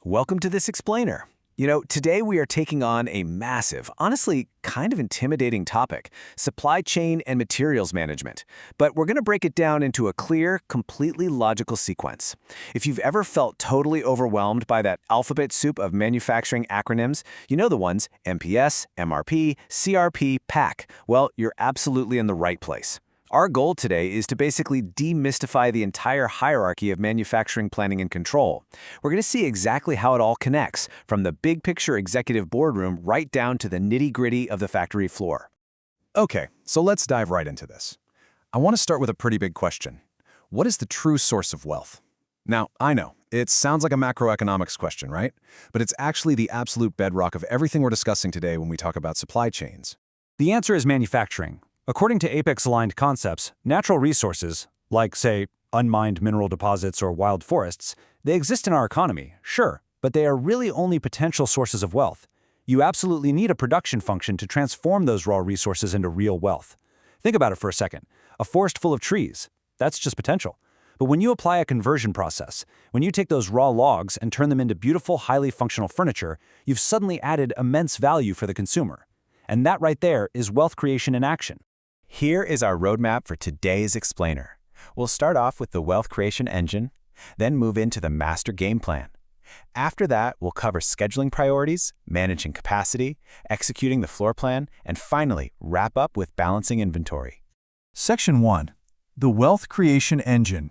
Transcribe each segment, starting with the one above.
Welcome to This Explainer. Today we are taking on a massive, honestly, kind of intimidating topic, supply chain and materials management. But we're going to break it down into a clear, completely logical sequence. If you've ever felt totally overwhelmed by that alphabet soup of manufacturing acronyms, you know the ones MPS, MRP, CRP, PAC. Well, you're absolutely in the right place. Our goal today is to basically demystify the entire hierarchy of manufacturing planning and control. We're going to see exactly how it all connects, from the big picture executive boardroom right down to the nitty-gritty of the factory floor. Okay, so let's dive right into this. I want to start with a pretty big question. What is the true source of wealth? Now, I know, it sounds like a macroeconomics question, right? But it's actually the absolute bedrock of everything we're discussing today when we talk about supply chains. The answer is manufacturing. According to Apex-aligned concepts, natural resources, like, say, unmined mineral deposits or wild forests, they exist in our economy, sure, but they are really only potential sources of wealth. You absolutely need a production function to transform those raw resources into real wealth. Think about it for a second. A forest full of trees, that's just potential. But when you apply a conversion process, when you take those raw logs and turn them into beautiful, highly functional furniture, you've suddenly added immense value for the consumer. And that right there is wealth creation in action. Here is our roadmap for today's explainer. We'll start off with the wealth creation engine, then move into the master game plan. After that, we'll cover scheduling priorities, managing capacity, executing the floor plan, and finally, wrap up with balancing inventory. Section 1. The Wealth Creation Engine.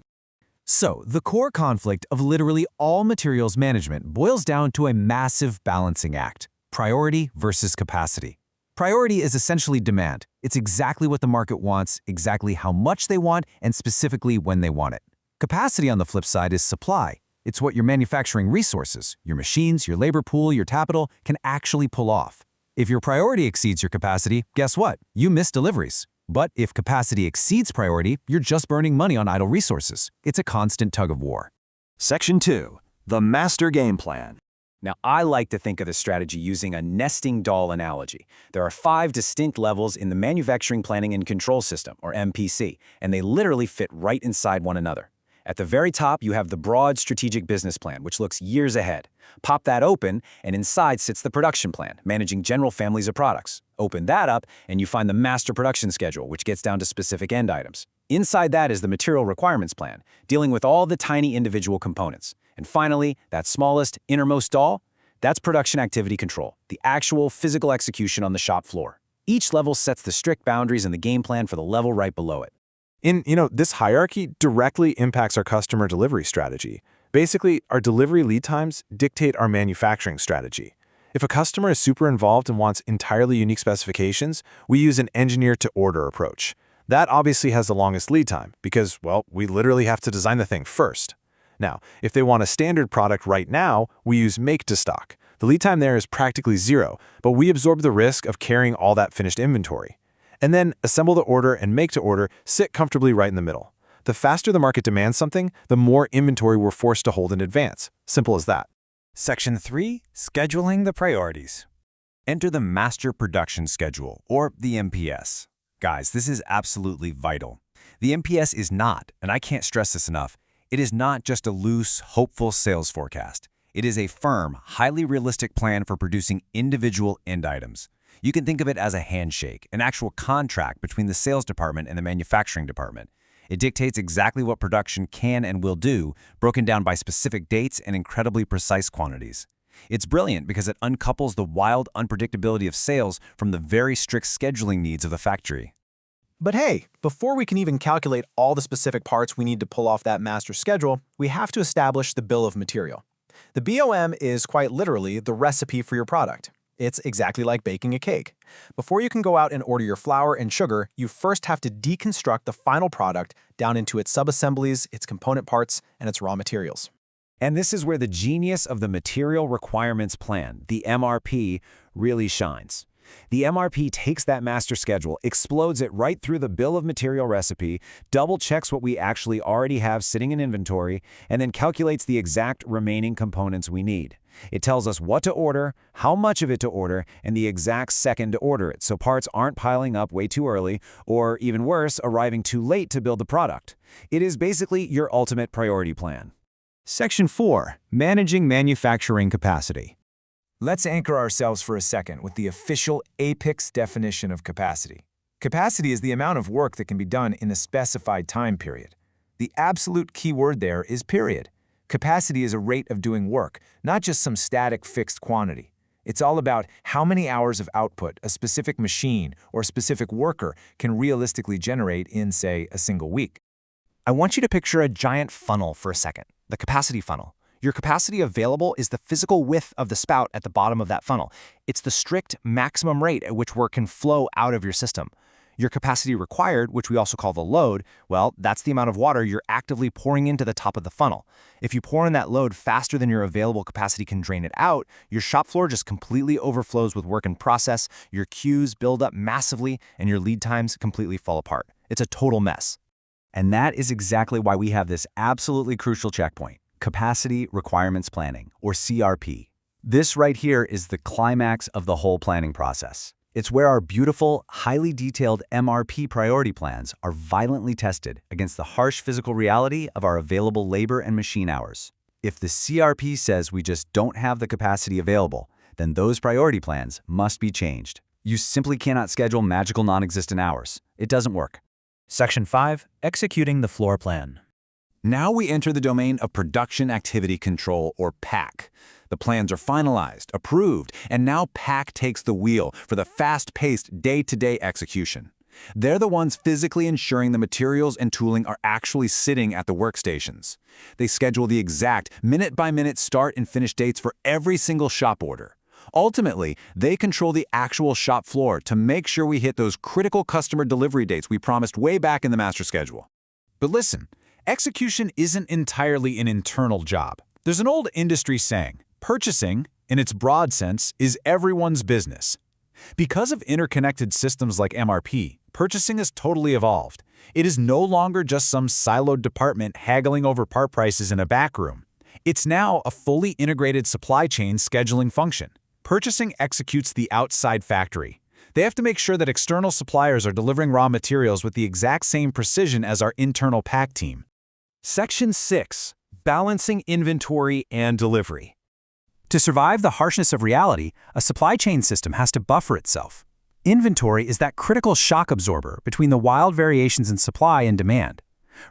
So, the core conflict of literally all materials management boils down to a massive balancing act: priority versus capacity. Priority is essentially demand. It's exactly what the market wants, exactly how much they want, and specifically when they want it. Capacity, on the flip side, is supply. It's what your manufacturing resources, your machines, your labor pool, your capital, can actually pull off. If your priority exceeds your capacity, guess what? You miss deliveries. But if capacity exceeds priority, you're just burning money on idle resources. It's a constant tug of war. Section 2. The Master Game Plan. Now, I like to think of the strategy using a nesting doll analogy. There are 5 distinct levels in the Manufacturing Planning and Control System, or MPC, and they literally fit right inside one another. At the very top, you have the broad strategic business plan, which looks years ahead. Pop that open, and inside sits the production plan, managing general families of products. Open that up, and you find the master production schedule, which gets down to specific end items. Inside that is the material requirements plan, dealing with all the tiny individual components. And finally, that smallest, innermost doll, that's production activity control, the actual physical execution on the shop floor. Each level sets the strict boundaries and the game plan for the level right below it. This hierarchy directly impacts our customer delivery strategy. Basically, our delivery lead times dictate our manufacturing strategy. If a customer is super involved and wants entirely unique specifications, we use an engineer-to-order approach. That obviously has the longest lead time because, well, we literally have to design the thing first. Now, if they want a standard product right now, we use make-to-stock. The lead time there is practically zero, but we absorb the risk of carrying all that finished inventory. And then assemble to order and make-to-order sit comfortably right in the middle. The faster the market demands something, the more inventory we're forced to hold in advance. Simple as that. Section 3. Scheduling the priorities. Enter the Master Production Schedule, or the MPS. Guys, this is absolutely vital. The MPS is not, and I can't stress this enough, it is not just a loose, hopeful sales forecast. It is a firm, highly realistic plan for producing individual end items. You can think of it as a handshake, an actual contract between the sales department and the manufacturing department. It dictates exactly what production can and will do, broken down by specific dates and incredibly precise quantities. It's brilliant because it uncouples the wild unpredictability of sales from the very strict scheduling needs of the factory. But hey, before we can even calculate all the specific parts we need to pull off that master schedule, we have to establish the bill of material. The BOM is quite literally the recipe for your product. It's exactly like baking a cake. Before you can go out and order your flour and sugar, you first have to deconstruct the final product down into its subassemblies, its component parts, and its raw materials. And this is where the genius of the Material Requirements Plan, the MRP, really shines. The MRP takes that master schedule, explodes it right through the bill of material recipe, double-checks what we actually already have sitting in inventory, and then calculates the exact remaining components we need. It tells us what to order, how much of it to order, and the exact second to order it, so parts aren't piling up way too early, or even worse, arriving too late to build the product. It is basically your ultimate priority plan. Section 4. Managing manufacturing capacity. Let's anchor ourselves for a second with the official APICS definition of capacity. Capacity is the amount of work that can be done in a specified time period. The absolute key word there is period. Capacity is a rate of doing work, not just some static fixed quantity. It's all about how many hours of output a specific machine or specific worker can realistically generate in, say, a single week. I want you to picture a giant funnel for a second, the capacity funnel. Your capacity available is the physical width of the spout at the bottom of that funnel. It's the strict maximum rate at which work can flow out of your system. Your capacity required, which we also call the load, well, that's the amount of water you're actively pouring into the top of the funnel. If you pour in that load faster than your available capacity can drain it out, your shop floor just completely overflows with work in process, your queues build up massively, and your lead times completely fall apart. It's a total mess. And that is exactly why we have this absolutely crucial checkpoint, Capacity Requirements Planning, or CRP. This right here is the climax of the whole planning process. It's where our beautiful, highly detailed MRP priority plans are violently tested against the harsh physical reality of our available labor and machine hours. If the CRP says we just don't have the capacity available, then those priority plans must be changed. You simply cannot schedule magical non-existent hours. It doesn't work. Section 5. Executing the floor plan. Now we enter the domain of Production Activity Control, or PAC. The plans are finalized, approved, and now PAC takes the wheel for the fast-paced day-to-day execution. They're the ones physically ensuring the materials and tooling are actually sitting at the workstations. They schedule the exact minute-by-minute start and finish dates for every single shop order. Ultimately, they control the actual shop floor to make sure we hit those critical customer delivery dates we promised way back in the master schedule. But listen, execution isn't entirely an internal job. There's an old industry saying, purchasing, in its broad sense, is everyone's business. Because of interconnected systems like MRP, purchasing has totally evolved. It is no longer just some siloed department haggling over part prices in a back room. It's now a fully integrated supply chain scheduling function. Purchasing executes the outside factory. They have to make sure that external suppliers are delivering raw materials with the exact same precision as our internal PAC team. Section 6. Balancing inventory and delivery. To survive the harshness of reality, a supply chain system has to buffer itself. Inventory is that critical shock absorber between the wild variations in supply and demand.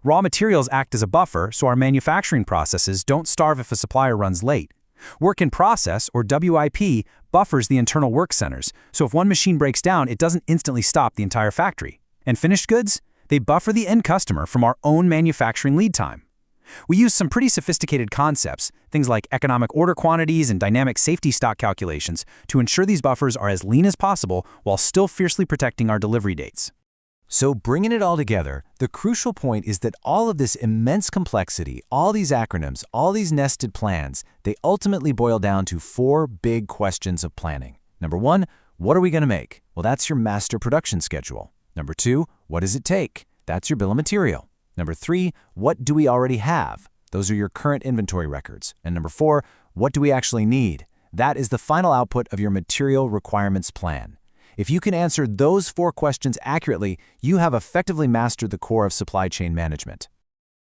Raw materials act as a buffer so our manufacturing processes don't starve if a supplier runs late. Work in process, or WIP, buffers the internal work centers, so if one machine breaks down, it doesn't instantly stop the entire factory. And finished goods? They buffer the end customer from our own manufacturing lead time. We use some pretty sophisticated concepts, things like economic order quantities and dynamic safety stock calculations, to ensure these buffers are as lean as possible while still fiercely protecting our delivery dates. So bringing it all together, the crucial point is that all of this immense complexity, all these acronyms, all these nested plans, they ultimately boil down to 4 big questions of planning. Number 1, what are we going to make? Well, that's your master production schedule. Number 2, what does it take? That's your bill of material. Number 3, what do we already have? Those are your current inventory records. And number 4, what do we actually need? That is the final output of your material requirements plan. If you can answer those 4 questions accurately, you have effectively mastered the core of supply chain management.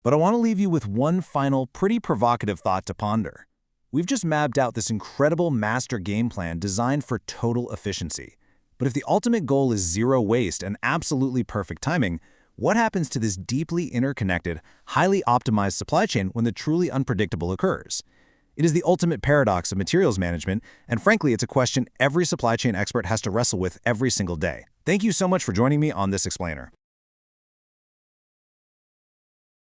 But I want to leave you with one final, pretty provocative thought to ponder. We've just mapped out this incredible master game plan designed for total efficiency. But if the ultimate goal is zero waste and absolutely perfect timing, what happens to this deeply interconnected, highly optimized supply chain when the truly unpredictable occurs? It is the ultimate paradox of materials management, and frankly, it's a question every supply chain expert has to wrestle with every single day. Thank you so much for joining me on this explainer.